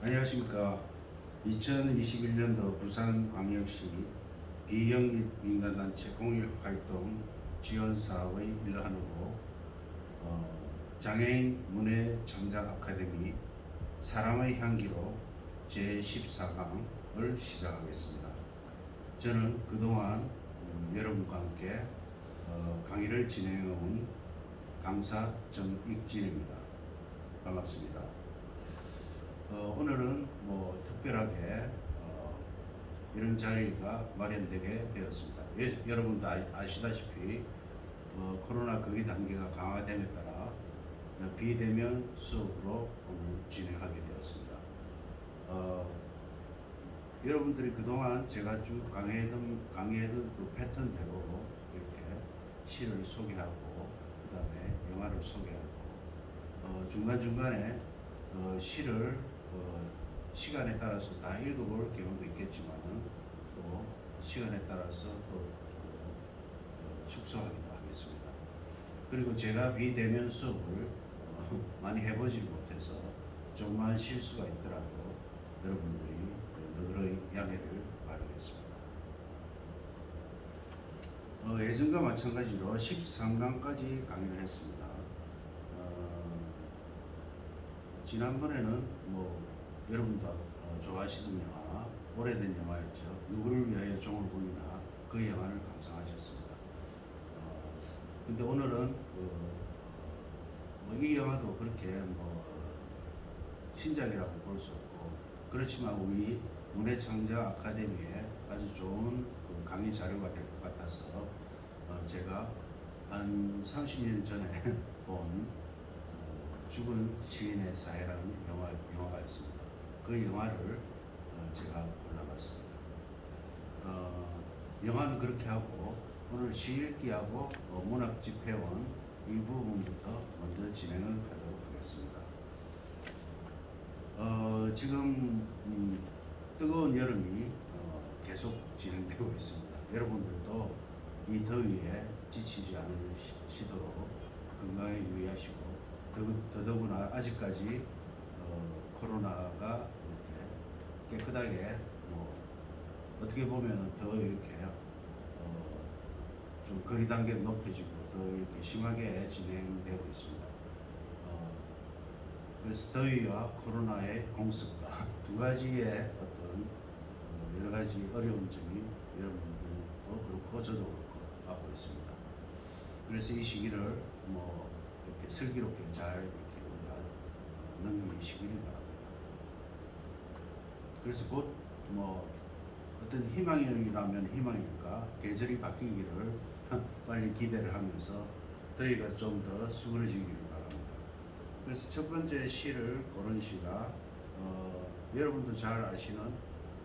안녕하십니까. 2021년도 부산광역시 비영리 민간단체 공익활동 지원사업의 일환으로 장애인 문예창작 아카데미 사람의 향기로 제14강을 시작하겠습니다. 저는 그동안 여러분과 함께 강의를 진행해온 강사 정익진입니다. 반갑습니다. 오늘은 특별하게 이런 자리가 마련되게 되었습니다. 여러분도 아시다시피 코로나 거리 단계가 강화됨에 따라 비대면 수업으로 오늘 진행하게 되었습니다. 여러분들이 그동안 제가 쭉 강의했던 그 패턴대로 이렇게 시를 소개하고 그 다음에 영화를 소개하고 중간중간에 시를 시간에 따라서 다 읽어볼 경우도 있겠지만은 또 시간에 따라서 또 축소하기도 하겠습니다. 그리고 제가 비대면 수업을 많이 해보지 못해서 조그만 실수가 있더라도 여러분들이 너그러이 양해를 바라겠습니다. 예전과 마찬가지로 13강까지 강의를 했습니다. 지난번에는 여러분도 좋아하시는 영화, 오래된 영화였죠. 누구를 위하여 종을 울리나 그 영화를 감상하셨습니다. 근데 오늘은 이 영화도 그렇게 신작이라고 볼 수 없고, 그렇지만 우리 문예창작 아카데미에 아주 좋은 그 강의 자료가 될 것 같아서 제가 한 30년 전에 본 죽은 시인의 사회라는 영화가 있습니다. 그 영화를 제가 골라봤습니다. 영화는 그렇게 하고 오늘 시 읽기하고 문학 집회원 이 부분부터 먼저 진행을 하도록 하겠습니다. 지금 뜨거운 여름이 계속 진행되고 있습니다. 여러분들도 이 더위에 지치지 않으시도록 건강에 유의하시고 더더구나 아직까지 코로나가 이렇게 깨끗하게 어떻게 보면 더 이렇게 좀 거리 단계가 높여지고 더 이렇게 심하게 진행되고 있습니다. 그래서 더위와 코로나의 공습과 두 가지의 어떤 여러 가지 어려운 점이 여러분들도 그렇고 저도 그렇고 하고 있습니다. 그래서 이 시기를 이렇게 슬기롭게 잘 이렇게 우리가 넘기시기를 바랍니다. 그래서 곧 어떤 희망이라면 희망일까 계절이 바뀌기를 빨리 기대를 하면서 더위가 좀 더 수그러지기를 바랍니다. 그래서 첫 번째 시를 고른 시가 여러분도 잘 아시는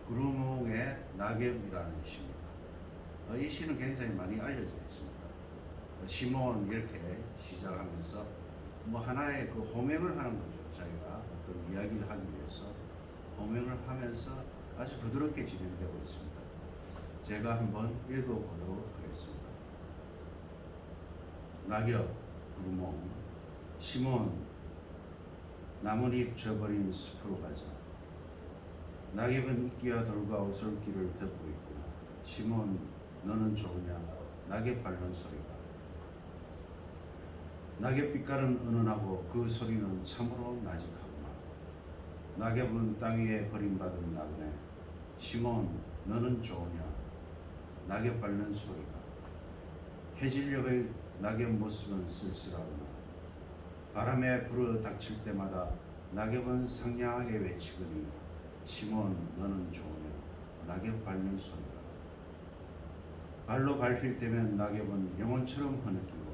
구루몽의 낙엽이라는 시입니다. 이 시는 굉장히 많이 알려져 있습니다. 시몬 이렇게 시작하면서 하나의 그 호명을 하는 거죠. 자기가 어떤 이야기를 하기 위해서 호명을 하면서 아주 부드럽게 진행되고 있습니다. 제가 한번 읽어보도록 하겠습니다. 낙엽, 구루몽, 시몬, 나뭇잎 져버린 숲으로 가자. 낙엽은 이끼와 돌과 오솔길을 덮고 있구나. 시몬, 너는 좋으냐? 낙엽 밟는 소리가. 낙엽 빛깔은 은은하고 그 소리는 참으로 나직하구나. 낙엽은 땅 위에 버림받은 나그네. 시몬, 너는 좋으냐? 낙엽 밟는 소리가. 해질녘의 낙엽 모습은 쓸쓸하구나. 바람에 불어 닥칠 때마다 낙엽은 상냥하게 외치거니 시몬, 너는 좋으냐? 낙엽 밟는 소리가. 발로 밟힐 때면 낙엽은 영혼처럼 흐느끼고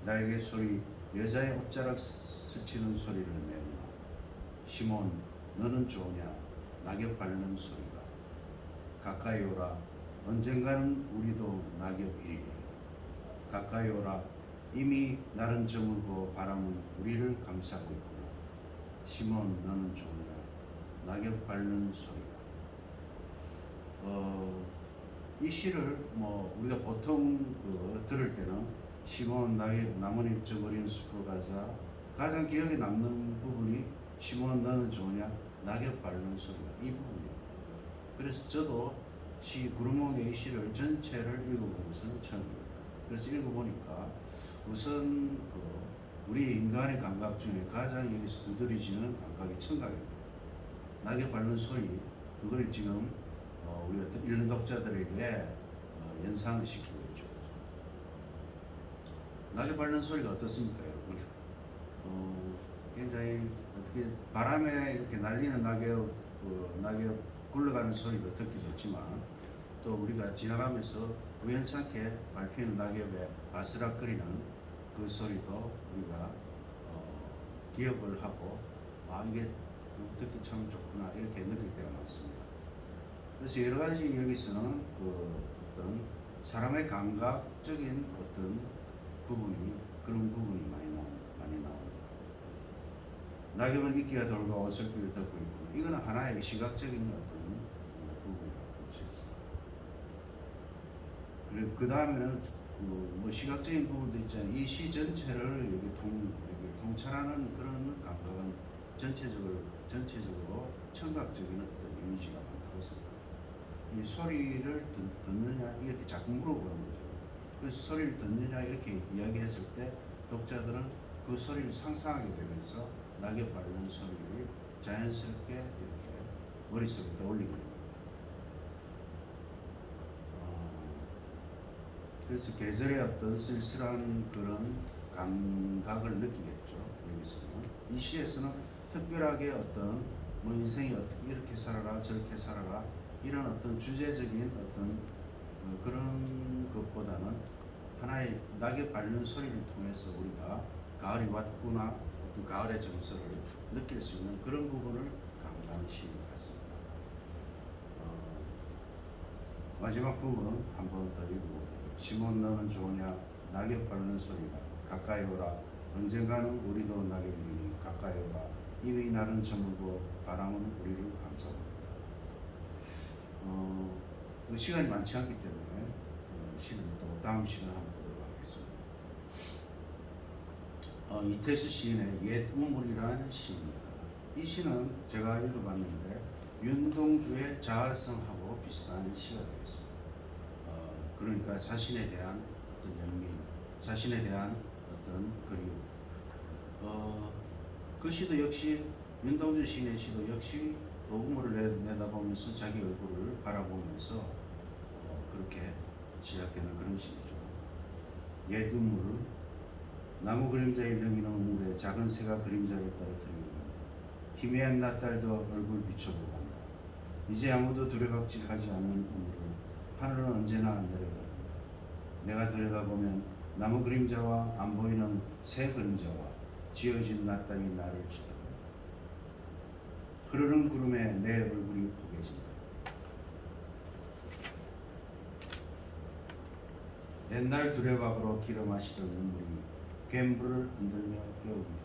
날개 소리, 여자의 옷자락 스치는 소리를 내구나. 시몬, 너는 좋으냐? 낙엽 밟는 소리가. 가까이 오라. 언젠가는 우리도 낙엽이리니. 가까이 오라. 이미 날은 저물고 바람은 우리를 감싸고 있구나. 시몬, 너는 좋으냐? 낙엽 밟는 소리가. 이 시를 우리가 보통 들을 때는 시몬, 나뭇잎 져버린 숲으로 가자. 가장 기억에 남는 부분이 시몬 너는 좋으냐? 낙엽 밟는 소리가 이 부분이에요. 그래서 저도 시 구르몽의 이 시를 전체를 읽어본 것은 처음입니다. 그래서 읽어보니까 우선 우리 인간의 감각 중에 가장 여기서 두드러지는 감각이 청각입니다. 낙엽 밟는 소리, 그걸 지금 우리 어떤 읽는 독자들에게 연상을 시키고 있죠. 낙엽 밟는 소리가 어떻습니까, 여러분? 굉장히 어떻게 바람에 이렇게 날리는 낙엽 굴러가는 소리도 듣기 좋지만 또 우리가 지나가면서 우연찮게 밟히는 낙엽에 바스락거리는 그 소리도 우리가 기억을 하고 이게 듣기 참 좋구나 이렇게 느낄 때가 많습니다. 그래서 여러 가지 여기서는 어떤 사람의 감각적인 어떤 그런 부분이 많이 나옵니다. 낙엽은 이끼가 돌고 어설프게 덮고 있고 이거는 하나의 시각적인 어떤 부분이라고 볼 수 있습니다. 그리고 그 다음에는 뭐 시각적인 부분도 있잖아요. 이 시 전체를 여기 통찰하는 그런 감각은 전체적으로 청각적인 어떤 이미지가 많다고 생각합니다. 이 소리를 듣느냐 이렇게 자꾸 물어보는 거죠. 그래서 소리를 듣느냐 이렇게 이야기했을 때 독자들은 그 소리를 상상하게 되면서 낙엽 밟는 소리를 자연스럽게 이렇게 머릿속에 떠올리게 됩니다. 그래서 계절의 어떤 쓸쓸한 그런 감각을 느끼겠죠. 여기서는 이 시에서는 특별하게 어떤 뭐 인생이 어떻게 이렇게 살아라 저렇게 살아라 이런 어떤 주제적인 어떤 그런 것보다는 하나의 낙엽 밟는 소리를 통해서 우리가 가을이 왔구나 그 가을의 정서를 느낄 수 있는 그런 부분을 강조하는 시인 같습니다. 마지막 부분 한 번 더 읽어볼게요. 시몬 너는 좋으냐? 낙엽 밟는 소리가 가까이 오라. 언젠가는 우리도 낙엽이니 가까이 오라. 이미 날은 저물고 바람은 우리를 감싸옵니다. 시간이 많지 않기 때문에 시는 또 다음 시간에 한번 보도록 하겠습니다. 이태수 시인의 옛 우물이라는 시입니다. 이 시는 제가 읽어봤는데 윤동주의 자아성하고 비슷한 시가 되겠습니다. 그러니까 자신에 대한 어떤 연민, 자신에 대한 어떤 그리움. 그 시도 역시 윤동주 시인의 시도 역시 우물을 내다보면서 자기 얼굴을 바라보면서 그렇게 시작되는 그런 시죠. 옛 우물, 나무 그림자에 명이는 우물에 작은 새가 그림자를 떨어뜨리고 희미한 낮달도 얼굴 비춰보고 한다. 이제 아무도 두레박질하지 않는 우물을 하늘은 언제나 내려갑니다. 내가 들여다보면 나무 그림자와 안 보이는 새 그림자와 지어진 낮달이 나를 쳐다본다. 흐르는 구름에 내 얼굴이 포개진다. 옛날 두레박으로 길어 마시던 눈물이 갬불을 흔들며 깨웁니다.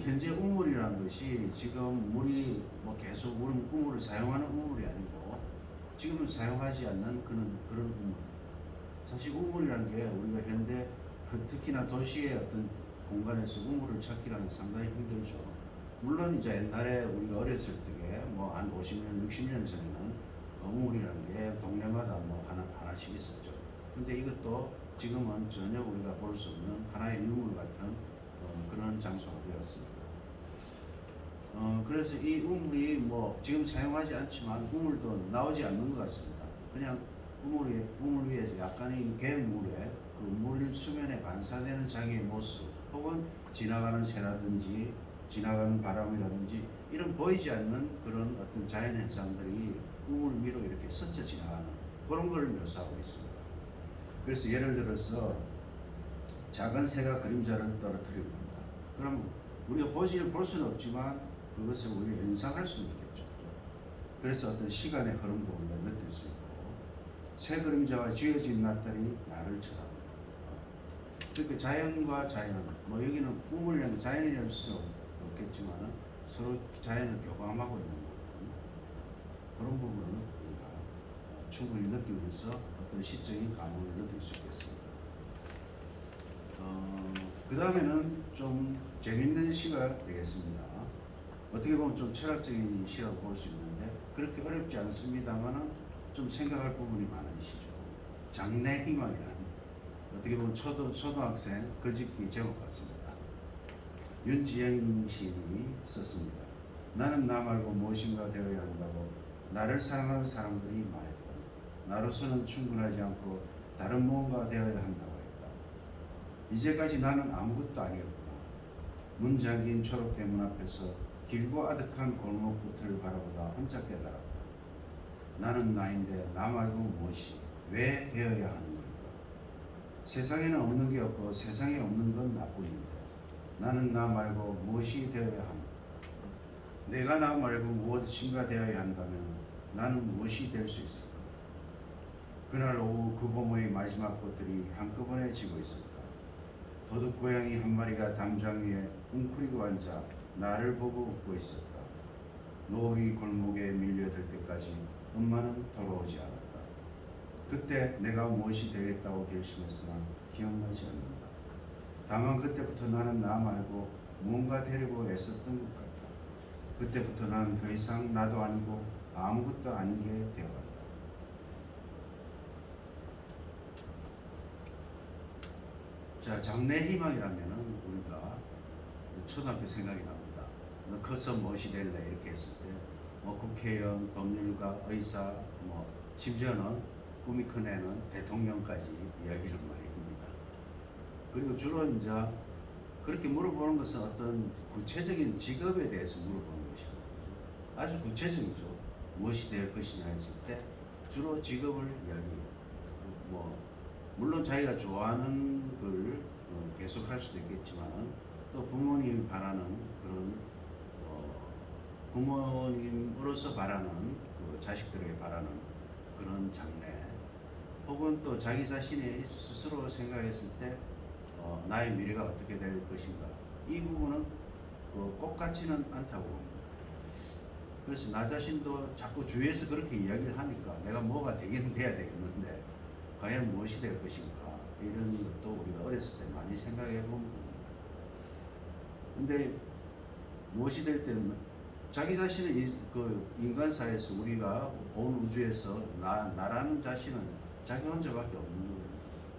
현재 우물이라는 것이 지금 물이 계속 우물을 사용하는 우물이 아니고 지금은 사용하지 않는 그런 우물. 사실 우물이라는 게 우리가 현대 특히나 도시의 어떤 공간에서 우물을 찾기라는 게 상당히 힘들죠. 물론 이제 옛날에 우리가 어렸을 때에 한 50년, 60년 전에는 우물이라는 게 동네마다 하나씩 있었죠. 근데 이것도 지금은 전혀 우리가 볼 수 없는 하나의 유물 같은 그런 장소가 되었습니다. 그래서 이 우물이 지금 사용하지 않지만 우물도 나오지 않는 것 같습니다. 그냥 우물 위에 약간의 갯물에 그 물 수면에 반사되는 자기의 모습 혹은 지나가는 새라든지 지나가는 바람이라든지 이런 보이지 않는 그런 어떤 자연 현상들이 우물 위로 이렇게 스쳐 지나가는 그런 걸 묘사하고 있습니다. 그래서 예를 들어서 작은 새가 그림자를 떨어뜨리고 있다. 그럼 우리가 볼 수는 없지만 그것을 우리가 연상할 수는 있겠죠. 그래서 어떤 시간의 흐름도 우리가 느낄 수 있고 새 그림자와 지어진 낮달이 나를 쳐다본다. 그러니까 자연과 자연, 여기는 우물이라는 자연이라는 수 없겠지만 서로 자연을 교감하고 있는 부분, 그런 부분을 우리가 충분히 느끼면서 어떤 시적인 감흥을 느낄 수 있겠습니다. 그 다음에는 좀 재밌는 시가 되겠습니다. 어떻게 보면 좀 철학적인 시라고 볼 수 있는데 그렇게 어렵지 않습니다만은 좀 생각할 부분이 많은 시죠. 장래 희망이라는 어떻게 보면 초등학생 글짓기 제목 같습니다. 윤지영 시인이 썼습니다. 나는 나 말고 무엇인가 되어야 한다고 나를 사랑하는 사람들이 말했다. 나로서는 충분하지 않고 다른 무언가 되어야 한다고 했다. 이제까지 나는 아무것도 아니었구나. 문 잠긴 초록대 문 앞에서 길고 아득한 골목 끝을 바라보다 혼자 깨달았다. 나는 나인데 나 말고 무엇이 왜 되어야 하는 걸까? 세상에는 없는 게 없고 세상에 없는 건 나뿐인데 나는 나 말고 무엇이 되어야 하는가? 내가 나 말고 무엇인가 되어야 한다면 나는 무엇이 될 수 있을까? 그날 오후 그 고모의 마지막 꽃들이 한꺼번에 지고 있었다. 도둑 고양이 한 마리가 담장 위에 웅크리고 앉아 나를 보고 웃고 있었다. 노을이 골목에 밀려들 때까지 엄마는 돌아오지 않았다. 그때 내가 무엇이 되겠다고 결심했으나 기억나지 않는다. 다만 그때부터 나는 나 말고 무언가 되려고 애썼던 것 같다. 그때부터 나는 더 이상 나도 아니고 아무것도 아닌 게 되어갔다. 자, 장래 희망이라면은 우리가 초등학교 생각이 납니다. 너 커서 무엇이 될래? 이렇게 했을 때, 국회의원, 법률가, 의사, 심지어는 꿈이 큰 애는 대통령까지 이야기를 많이 합니다. 그리고 주로 이제 그렇게 물어보는 것은 어떤 구체적인 직업에 대해서 물어보는 것이고, 아주 구체적이죠. 무엇이 될 것이냐 했을 때, 주로 직업을 이야기해요. 물론 자기가 좋아하는 걸 계속 할 수도 있겠지만 또 부모님이 바라는 그런 부모님으로서 바라는 그 자식들에게 바라는 그런 장래 혹은 또 자기 자신이 스스로 생각했을 때 나의 미래가 어떻게 될 것인가 이 부분은 꼭 같지는 않다고 봅니다. 그래서 나 자신도 자꾸 주위에서 그렇게 이야기를 하니까 내가 뭐가 되긴 돼야 되겠는데 과연 무엇이 될 것인가 이런 것도 우리가 어렸을 때 많이 생각해 본 부분입니다. 근데 무엇이 될 때는 자기 자신은 그 인간사에서 우리가 온 우주에서 나라는 자신은 자기 혼자밖에 없는 거예요.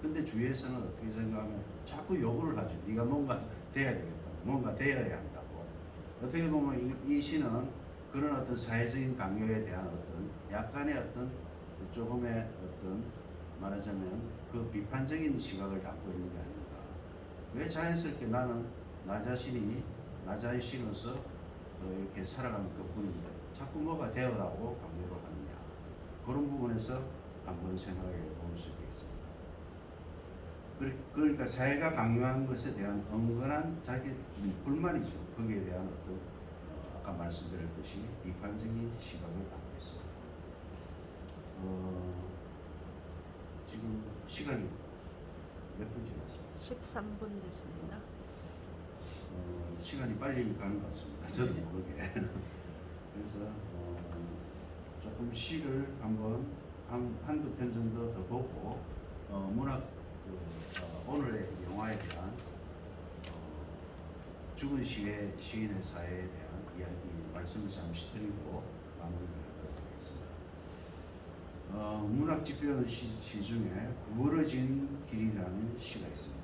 근데 주위에서는 어떻게 생각하면 자꾸 요구를 하죠. 네가 뭔가 돼야 되겠다. 뭔가 되어야 한다고. 어떻게 보면 이 시는 그런 어떤 사회적인 강요에 대한 어떤 약간의 어떤 조금의 어떤 말하자면 그 비판적인 시각을 담고 있는 게 아닌가. 왜 자연스럽게 나는 나 자신으로서 이렇게 살아가는 것뿐인데 자꾸 뭐가 되어라고 강요를 하느냐. 그런 부분에서 한번 생각해 볼 수 있겠습니다. 그러니까 사회가 강요하는 것에 대한 은근한 자기 불만이죠. 거기에 대한 어떤 아까 말씀드렸듯이 비판적인 시각을 담고 있습니다. 지금 시간이 몇 분 지났어요? 13분 됐습니다. 시간이 빨리 가는 것 같습니다. 저도 모르게. 그래서 조금 시를 한번 한두 편 정도 더 보고 문학 오늘의 영화에 대한 죽은 시인의 사회에 대한 이야기 말씀을 잠시 드리고 마무리하도록 하겠습니다. 문학 집필하는 시 중에 구부러진 길이라는 시가 있습니다.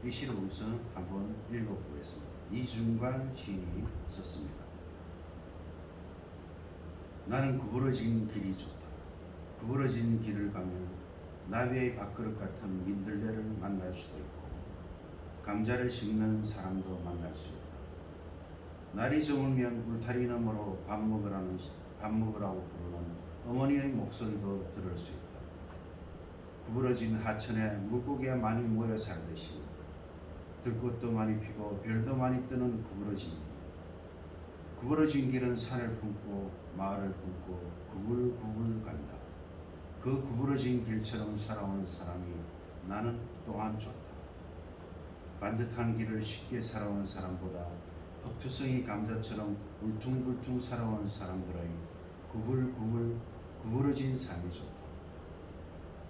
이 시를 우선 한번 읽어보겠습니다. 이중관 시인이 썼습니다. 나는 구부러진 길이 좋다. 구부러진 길을 가면 나비의 밥그릇 같은 민들레를 만날 수도 있고 감자를 씹는 사람도 만날 수 있다. 날이 저물면 울타리 너머로 밥 먹으라고 부르는 어머니의 목소리도 들을 수 있다. 구부러진 하천에 물고기가 많이 모여 살듯이 들꽃도 많이 피고 별도 많이 뜨는 구부러진 길. 구부러진 길은 산을 품고 마을을 품고 구불구불 간다. 그 구부러진 길처럼 살아온 사람이 나는 또한 좋다. 반듯한 길을 쉽게 살아온 사람보다 흑투성이 감자처럼 울퉁불퉁 살아온 사람들의 구부러진 삶이 좋다.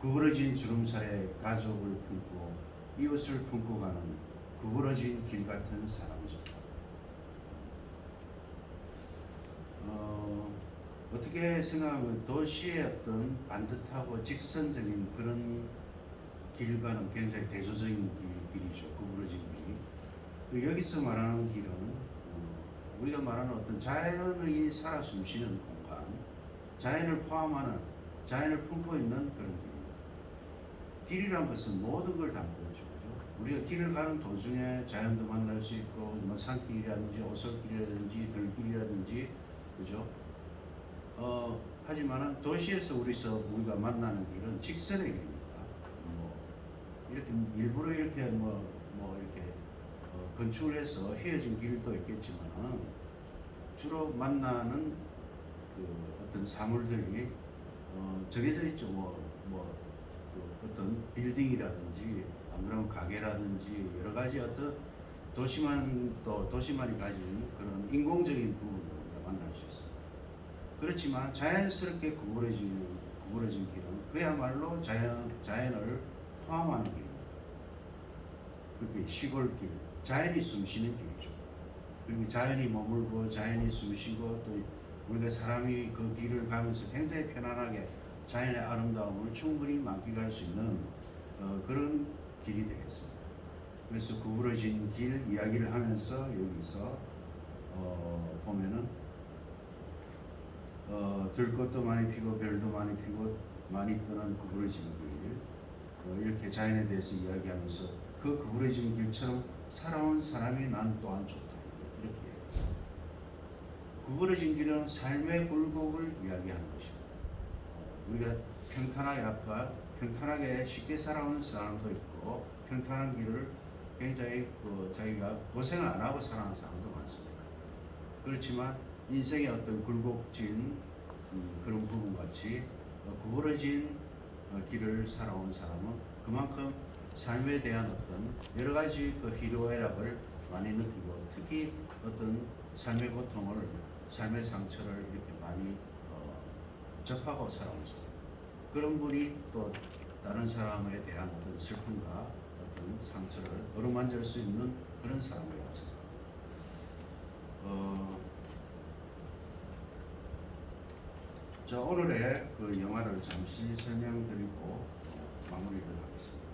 구부러진 주름살에 가족을 품고 이웃을 품고 가는 구부러진 길 같은 사람이죠. 어떻게 생각하면 도시의 어떤 반듯하고 직선적인 그런 길과는 굉장히 대조적인 길이죠. 구부러진 길. 여기서 말하는 길은 우리가 말하는 어떤 자연이 살아 숨쉬는 공간, 자연을 포함하는, 자연을 품고 있는 그런 길입니다. 길이란 것은 모든 걸 담고 있죠. 그죠? 우리가 길을 가는 도중에 자연도 만날 수 있고, 뭐 산길이라든지 오솔길이라든지 들길이라든지, 그죠? 하지만은 도시에서 우리가 만나는 길은 직선의 길입니다. 뭐 이렇게 일부러 이렇게 뭐 이렇게 건축을 해서 휘어진 길도 있겠지만은 주로 만나는 그 어떤 사물들이 정해져 있죠. 그 어떤 빌딩이라든지 안 그러면 가게라든지 여러 가지 어떤 도시만이 가진 그런 인공적인 부분을 우리가 만날 수 있습니다. 그렇지만 자연스럽게 구부러진 길은 그야말로 자연을 포함하는 길입니다. 그렇게 시골길, 자연이 숨쉬는 길이죠. 그리고 자연이 머물고 자연이 숨쉬고 또 우리가 사람이 그 길을 가면서 굉장히 편안하게 자연의 아름다움을 충분히 만끽할 수 있는 그런 길이 되겠습니다. 그래서 구부러진 길 이야기를 하면서 여기서 보면은 들꽃도 많이 피고 별도 많이 피고 많이 뜨는 구부러진 길 이렇게 자연에 대해서 이야기하면서 그 구부러진 길처럼 살아온 사람이 난 또한 좋다 이렇게 얘기했습니다. 구부러진 길은 삶의 굴곡을 이야기하는 것입니다. 우리가 평탄하게 쉽게 살아온 사람도 있고 평탄한 길을 굉장히 자기가 고생을 안 하고 살아가는 사람도 많습니다. 그렇지만 인생의 어떤 굴곡진 그런 부분 같이 구부러진 길을 살아온 사람은 그만큼 삶에 대한 어떤 여러 가지 그 희로애락을 많이 느끼고 특히 어떤 삶의 고통을 삶의 상처를 이렇게 많이 접하고 살아온 사람 그런 분이 또 다른 사람에 대한 어떤 슬픔과 어떤 상처를 어루만질 수 있는 그런 사람이었습니다. 자, 오늘의 그 영화를 잠시 설명드리고 마무리를 하겠습니다.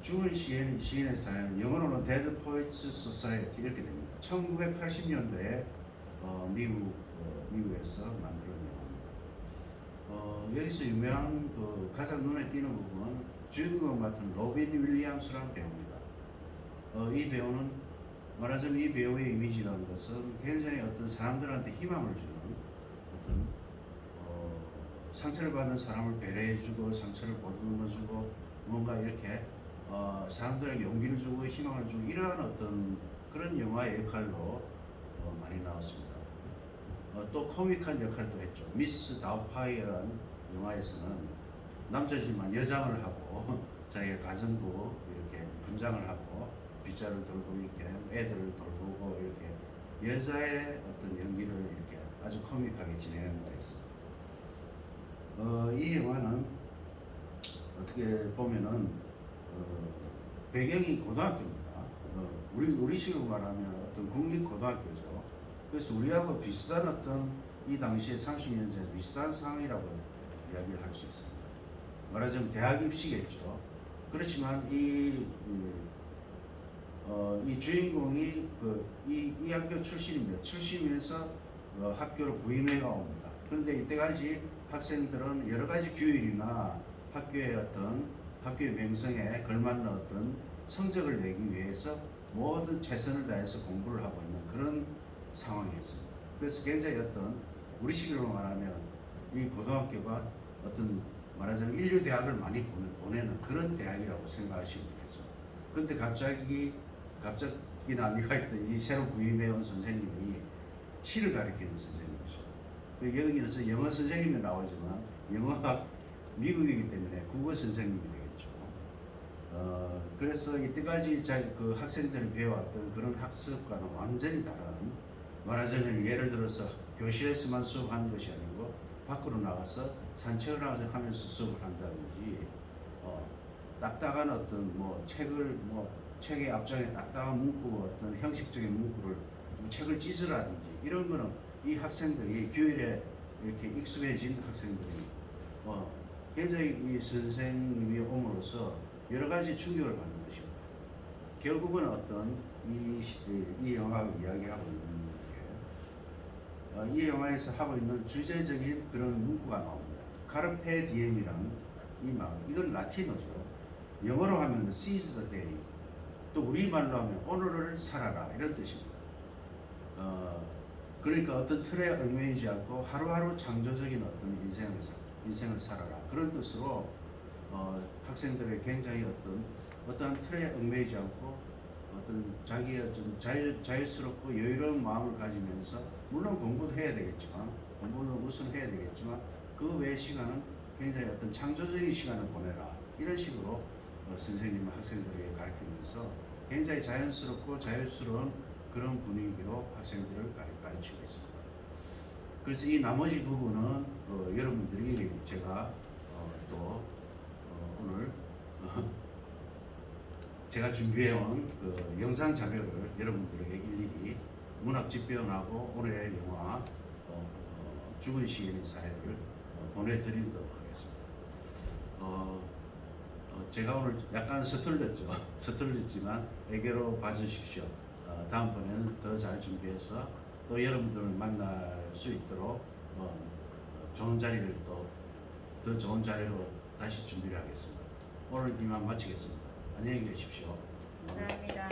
죽은 시인의 사연, 영어로는 Dead Poets Society 이렇게 됩니다. 1980년도에 미국에서 만들어낸 영화입니다. 여기서 유명한 그 가장 눈에 띄는 부분은 주인공을 맡은 로빈 윌리엄스라는 배우입니다. 이 배우는 말하자면 이 배우의 이미지라는 것은 굉장히 어떤 사람들한테 희망을 주는 어떤 상처를 받은 사람을 배려해주고 상처를 보듬어주고 뭔가 이렇게 사람들에게 용기를 주고 희망을 주고 이러한 어떤 그런 영화의 역할로 많이 나왔습니다. 또 코믹한 역할도 했죠. 미스 다우파이어라는 영화에서는 남자지만 여장을 하고 자기가 가정부 이렇게 분장을 하고 빗자를 돌고 이렇게 애들을 돌보고 이렇게 여자의 어떤 연기를 이렇게 아주 코믹하게 진행한 바가 있습니다. 이 영화는 어떻게 보면은 배경이 고등학교입니다. 우리식으로 말하면 어떤 국립고등학교죠. 그래서 우리하고 비슷한 어떤 이 당시에 30년 전 비슷한 상황이라고 이야기를 할 수 있습니다. 말하자면 대학 입시겠죠. 그렇지만 이 주인공이 이 학교 출신입니다. 출신에서 학교로 부임해가 옵니다. 그런데 이때까지 학생들은 여러 가지 규율이나 학교의 명성에 걸맞는 어떤 성적을 내기 위해서 모든 최선을 다해서 공부를 하고 있는 그런 상황이었습니다. 그래서 굉장히 어떤 우리식으로 말하면 이 고등학교가 어떤 말하자면 인류 대학을 많이 보내는 그런 대학이라고 생각하시면 되겠습니다. 그런데 갑자기나 아니가 있던 이 새로 부임해 온 선생님이 시를 가르치는 선생님이죠. 여기서 영어 선생님이 나오지만 영어가 미국이기 때문에 국어 선생님이 되겠죠. 그래서 이때까지 그 학생들이 배워왔던 그런 학습과는 완전히 다른 말하자면 예를 들어서 교실에서만 수업하는 것이 아니고 밖으로 나가서 산책을 하면서 수업을 한다든지 딱딱한 어떤 뭐 책을 뭐 책의 앞장에 딱딱한 문구 어떤 형식적인 문구를 책을 찢으라든지 이런 거는 이 학생들이 교일에 이렇게 익숙해진 학생들이 굉장히 이 선생님이 옴으로써 여러 가지 충격을 받는 것이고 결국은 어떤 이 영화가 이야기하고 있는 게 이 영화에서 하고 있는 주제적인 그런 문구가 나옵니다. 카르페 디엠이라는 이 말, 이건 라틴어죠. 영어로 하면 seize the day, 또 우리말로 하면 오늘을 살아라 이런 뜻입니다. 그러니까 어떤 틀에 얽매이지 않고 하루하루 창조적인 어떤 인생을 살아라 그런 뜻으로 학생들의 굉장히 어떠한 틀에 얽매이지 않고 어떤 자기의 좀 자유스럽고 여유로운 마음을 가지면서 물론 공부도 해야 되겠지만 공부는 우선 해야 되겠지만 그 외의 시간은 굉장히 어떤 창조적인 시간을 보내라 이런 식으로 선생님은 학생들에게 가르치면서 굉장히 자연스럽고 자유스러운 그런 분위기로 학생들을 가르치고 있습니다. 그래서 이 나머지 부분은 여러분들이 제가 또 오늘 제가 준비해온 그 영상 자료를 여러분들에게 일일이 문학집변하고 올해의 영화 죽은 시인의 사회를 보내드리도록 하겠습니다. 제가 오늘 약간 서툴렸지만 애교로 봐주십시오. 다음번에는 더 잘 준비해서 또 여러분들을 만날 수 있도록 좋은 자리를 더 좋은 자리로 다시 준비를 하겠습니다. 오늘 이만 마치겠습니다. 안녕히 계십시오. 감사합니다.